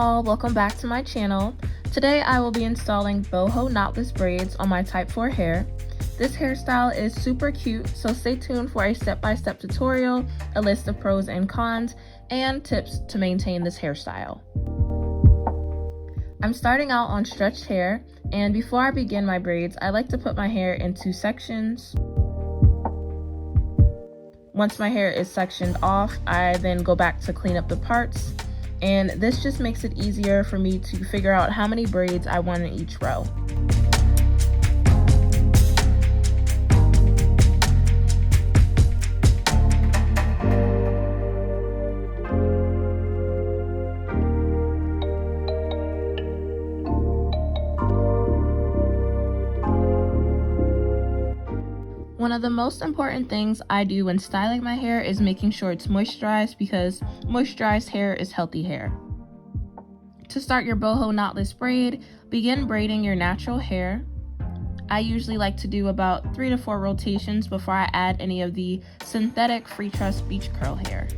y'all, welcome back to my channel. Today I will be installing Boho Knotless Braids on my type 4 hair. This hairstyle is super cute, so stay tuned for a step-by-step tutorial, a list of pros and cons, and tips to maintain this hairstyle. I'm starting out on stretched hair, and before I begin my braids, I like to put my hair into sections. Once my hair is sectioned off, I then go back to clean up the parts, and this just makes it easier for me to figure out how many braids I want in each row. One of the most important things I do when styling my hair is making sure it's moisturized, because moisturized hair is healthy hair. To start your boho knotless braid, begin braiding your natural hair. I usually like to do about 3 to 4 rotations before I add any of the synthetic free truss beach curl hair.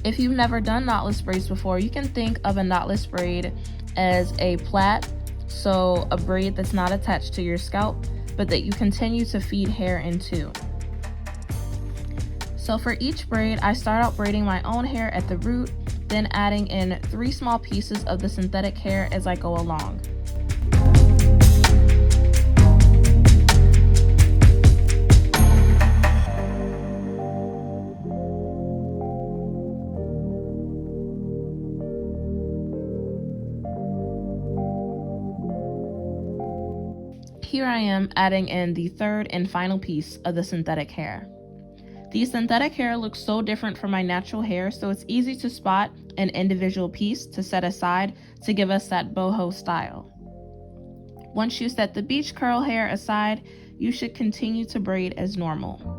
If you've never done knotless braids before, you can think of a knotless braid as a plait, so a braid that's not attached to your scalp, but that you continue to feed hair into. So for each braid, I start out braiding my own hair at the root, then adding in 3 small pieces of the synthetic hair as I go along. Here I am adding in the 3rd and final piece of the synthetic hair. The synthetic hair looks so different from my natural hair, so it's easy to spot an individual piece to set aside to give us that boho style. Once you set the beach curl hair aside, you should continue to braid as normal.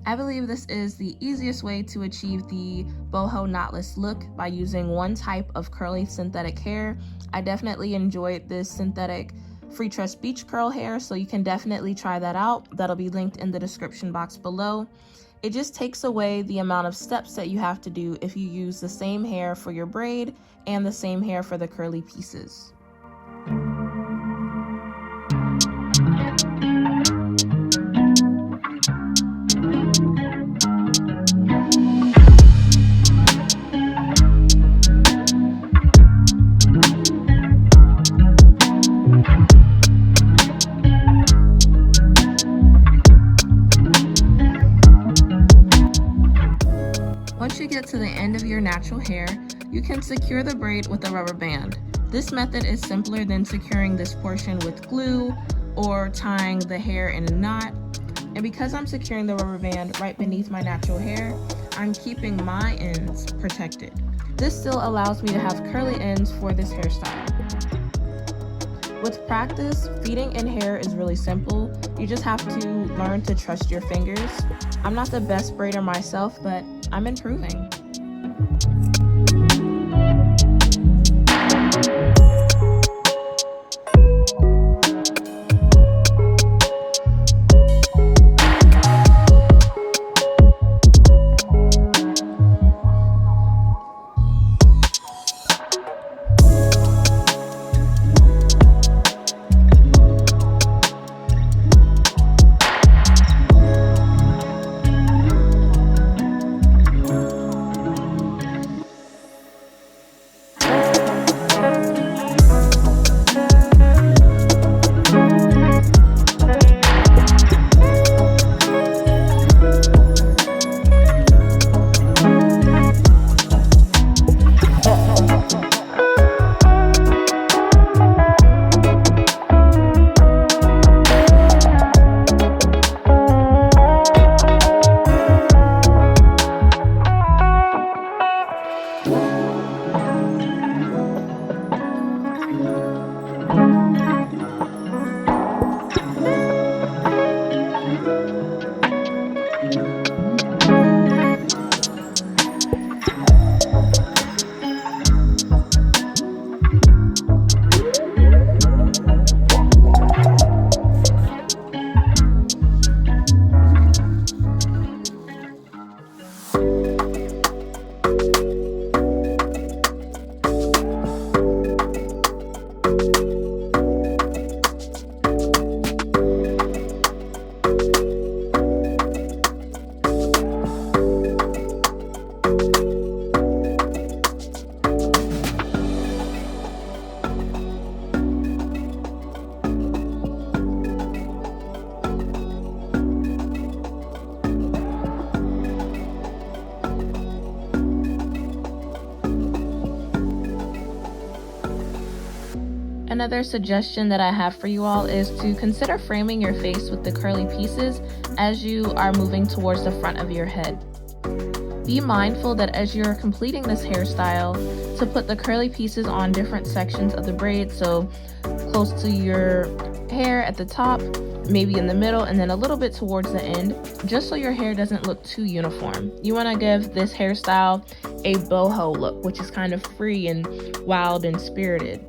I believe this is the easiest way to achieve the boho knotless look, by using one type of curly synthetic hair. I definitely enjoyed this synthetic free truss beach curl hair, so you can definitely try that out. That'll be linked in the description box below. It just takes away the amount of steps that you have to do if you use the same hair for your braid and the same hair for the curly pieces. Once you get to the end of your natural hair, you can secure the braid with a rubber band. This method is simpler than securing this portion with glue or tying the hair in a knot. And because I'm securing the rubber band right beneath my natural hair, I'm keeping my ends protected. This still allows me to have curly ends for this hairstyle. With practice, feeding in hair is really simple. You just have to learn to trust your fingers. I'm not the best braider myself, but I'm improving. Another suggestion that I have for you all is to consider framing your face with the curly pieces as you are moving towards the front of your head. Be mindful that as you're completing this hairstyle, to put the curly pieces on different sections of the braid, so close to your hair at the top, maybe in the middle, and then a little bit towards the end, just so your hair doesn't look too uniform. You want to give this hairstyle a boho look, which is kind of free and wild and spirited.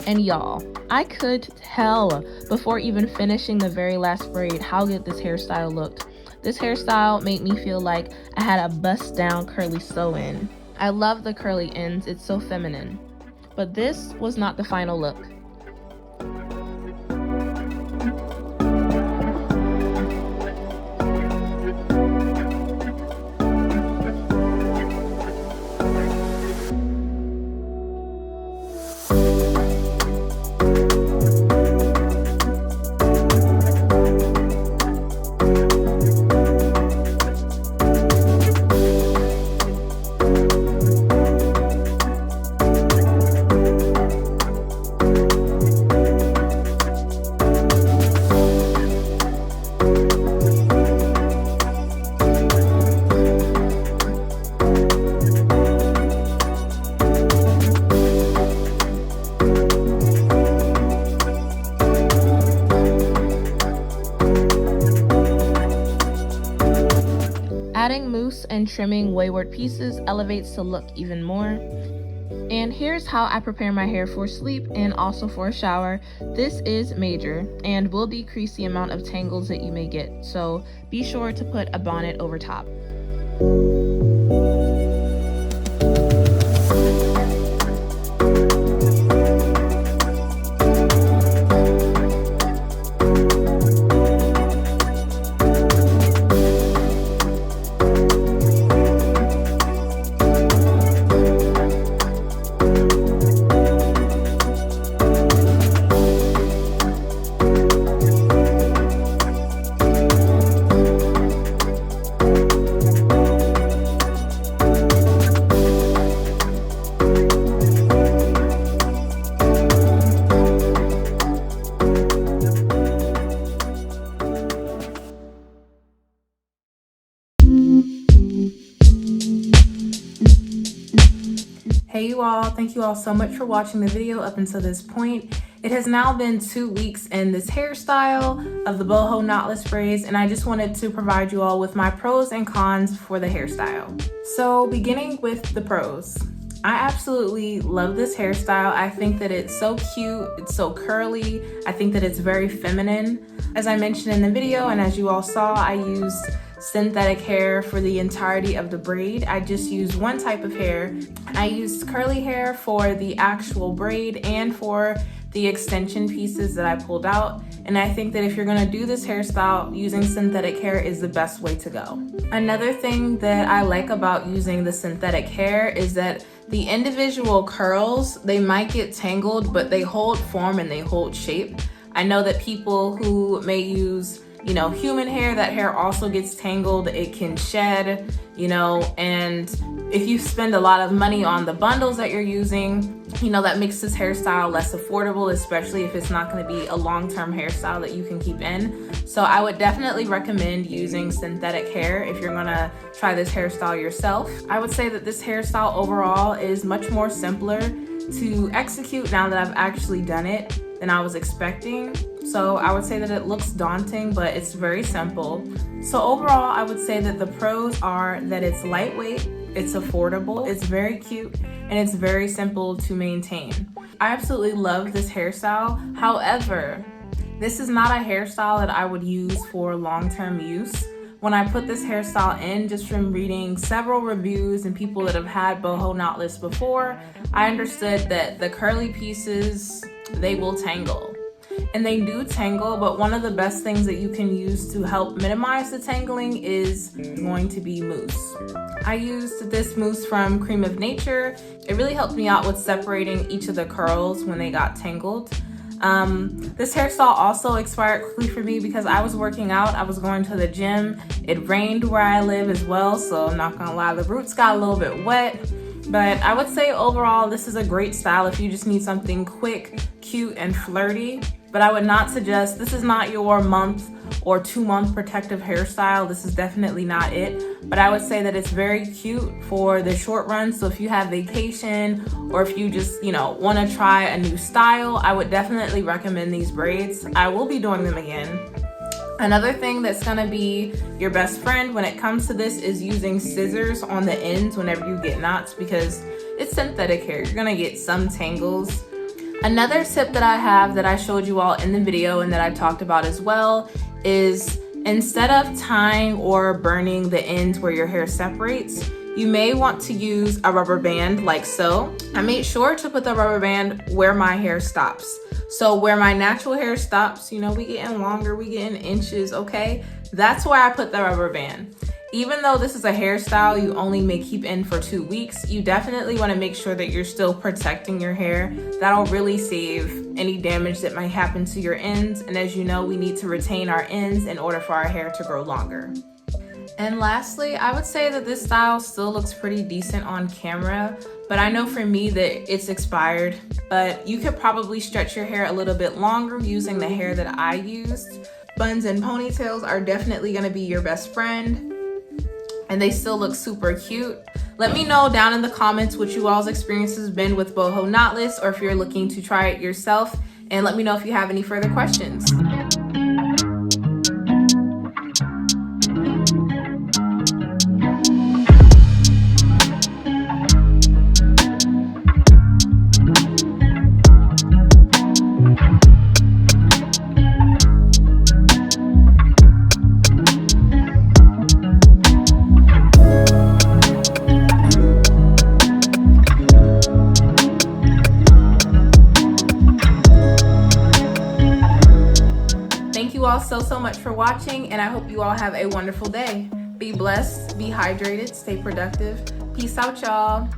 And y'all, I could tell before even finishing the very last braid how good this hairstyle looked. This hairstyle made me feel like I had a bust down curly sew-in. I love the curly ends, it's so feminine. But this was not the final look. Adding mousse and trimming wayward pieces elevates the look even more. And here's how I prepare my hair for sleep and also for a shower. This is major and will decrease the amount of tangles that you may get, so be sure to put a bonnet over top. Hey you all, thank you all so much for watching the video up until this point. It has now been 2 weeks in this hairstyle of the Boho Knotless Braids, and I just wanted to provide you all with my pros and cons for the hairstyle. So beginning with the pros. I absolutely love this hairstyle. I think that it's so cute, it's so curly. I think that it's very feminine. As I mentioned in the video and as you all saw, I used synthetic hair for the entirety of the braid. I just used one type of hair. I used curly hair for the actual braid and for the extension pieces that I pulled out. And I think that if you're gonna do this hairstyle, using synthetic hair is the best way to go. Another thing that I like about using the synthetic hair is that the individual curls, they might get tangled, but they hold form and they hold shape. I know that people who may use human hair, that hair also gets tangled, it can shed, and if you spend a lot of money on the bundles that you're using, that makes this hairstyle less affordable, especially if it's not going to be a long-term hairstyle that you can keep in. So I would definitely recommend using synthetic hair if you're gonna try this hairstyle yourself. I would say that this hairstyle overall is much more simpler to execute now that I've actually done it than I was expecting. So I would say that it looks daunting, but it's very simple. So overall, I would say that the pros are that it's lightweight, it's affordable, it's very cute, and it's very simple to maintain. I absolutely love this hairstyle. However, this is not a hairstyle that I would use for long-term use. When I put this hairstyle in, just from reading several reviews and people that have had boho knotless before, I understood that the curly pieces, they will tangle. And they do tangle, but one of the best things that you can use to help minimize the tangling is going to be mousse. I used this mousse from Cream of Nature. It really helped me out with separating each of the curls when they got tangled. This hairstyle also expired quickly for me because I was working out, I was going to the gym. It rained where I live as well, so I'm not gonna lie, the roots got a little bit wet. But I would say overall, this is a great style if you just need something quick, cute, and flirty. But I would not suggest, this is not your month or 2-month protective hairstyle. This is definitely not it. But I would say that it's very cute for the short run. So if you have vacation or if you just, want to try a new style, I would definitely recommend these braids. I will be doing them again. Another thing that's gonna be your best friend when it comes to this is using scissors on the ends whenever you get knots, because it's synthetic hair. You're gonna get some tangles. Another tip that I have that I showed you all in the video and that I talked about as well is instead of tying or burning the ends where your hair separates, you may want to use a rubber band like so. I made sure to put the rubber band where my hair stops. So where my natural hair stops, we getting longer, we getting inches, okay? That's where I put the rubber band. Even though this is a hairstyle you only may keep in for 2 weeks, you definitely want to make sure that you're still protecting your hair. That'll really save any damage that might happen to your ends. And as you know, we need to retain our ends in order for our hair to grow longer. And lastly, I would say that this style still looks pretty decent on camera, but I know for me that it's expired. But you could probably stretch your hair a little bit longer using the hair that I used. Buns and ponytails are definitely gonna be your best friend, and they still look super cute. Let me know down in the comments what you all's experience has been with Boho Knotless, or if you're looking to try it yourself, and let me know if you have any further questions. Thank you all so much for watching, and I hope you all have a wonderful day. Be blessed, be hydrated, stay productive. Peace out, y'all.